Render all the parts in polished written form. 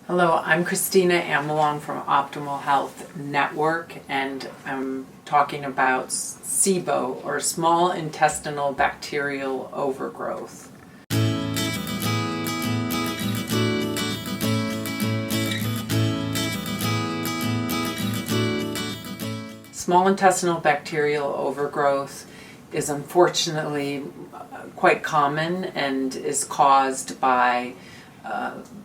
Hello, I'm Kristina Amelong from Optimal Health Network, and I'm talking about SIBO, or Small Intestinal Bacterial Overgrowth. Small intestinal bacterial overgrowth is unfortunately quite common and is caused by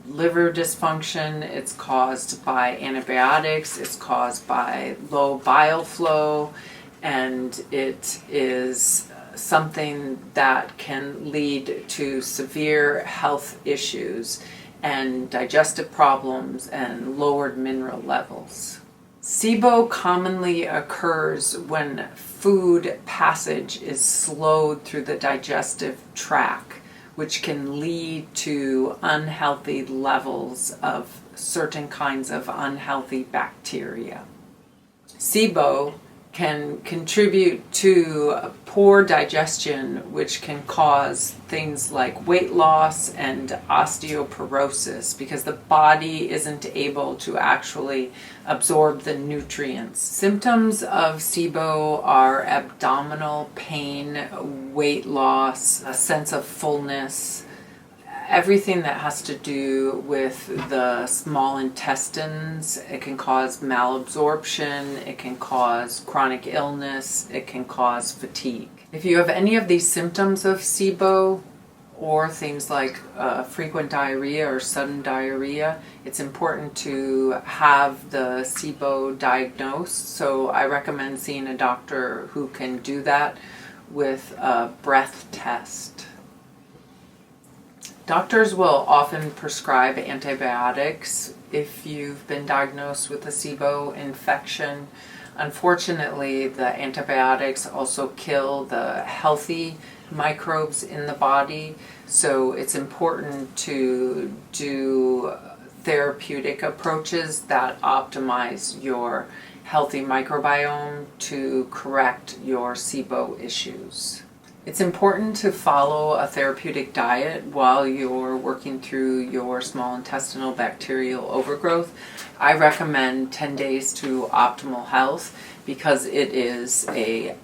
liver dysfunction, it's caused by antibiotics, it's caused by low bile flow, and it is something that can lead to severe health issues and digestive problems and lowered mineral levels. SIBO commonly occurs when food passage is slowed through the digestive tract, which can lead to unhealthy levels of certain kinds of unhealthy bacteria. SIBO can contribute to poor digestion, which can cause things like weight loss and osteoporosis because the body isn't able to actually absorb the nutrients. Symptoms of SIBO are abdominal pain, weight loss, a sense of fullness, everything that has to do with the small intestines. It can cause malabsorption, it can cause chronic illness, it can cause fatigue. If you have any of these symptoms of SIBO, or things like frequent diarrhea or sudden diarrhea, it's important to have the SIBO diagnosed. So I recommend seeing a doctor who can do that with a breath test. Doctors will often prescribe antibiotics if you've been diagnosed with a SIBO infection. Unfortunately, the antibiotics also kill the healthy microbes in the body, so it's important to do therapeutic approaches that optimize your healthy microbiome to correct your SIBO issues. It's important to follow a therapeutic diet while you're working through your small intestinal bacterial overgrowth. I recommend 10 days to Optimal Health because it is an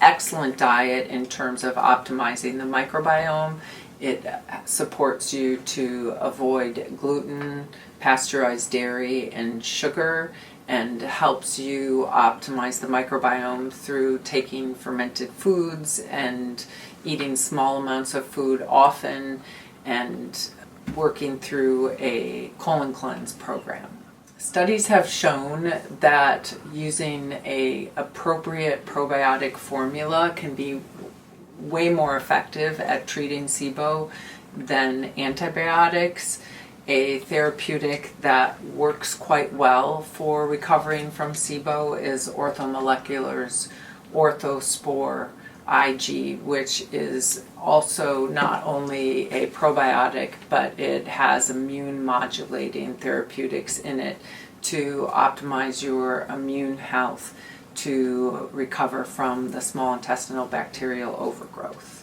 excellent diet in terms of optimizing the microbiome. It supports you to avoid gluten, pasteurized dairy, and sugar, and helps you optimize the microbiome through taking fermented foods and eating small amounts of food often and working through a colon cleanse program. Studies have shown that using an appropriate probiotic formula can be way more effective at treating SIBO than antibiotics. A therapeutic that works quite well for recovering from SIBO is Ortho Ortho Spore IG, which is also not only a probiotic, but it has immune modulating therapeutics in it to optimize your immune health to recover from the small intestinal bacterial overgrowth.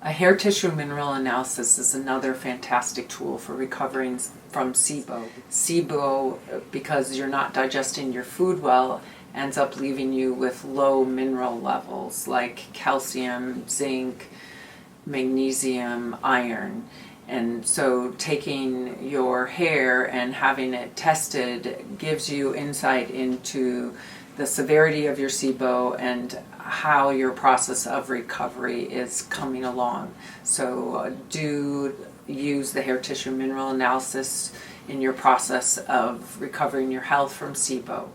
A hair tissue mineral analysis is another fantastic tool for recovering from SIBO. SIBO, because you're not digesting your food well, ends up leaving you with low mineral levels like calcium, zinc, magnesium, iron. And so taking your hair and having it tested gives you insight into the severity of your SIBO and how your process of recovery is coming along. So do use the hair tissue mineral analysis in your process of recovering your health from SIBO.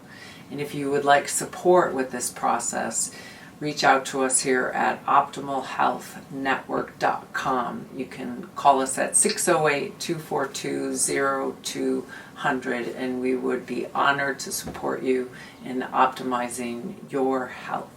And if you would like support with this process, reach out to us here at optimalhealthnetwork.com. You can call us at 608-242-0200, and we would be honored to support you in optimizing your health.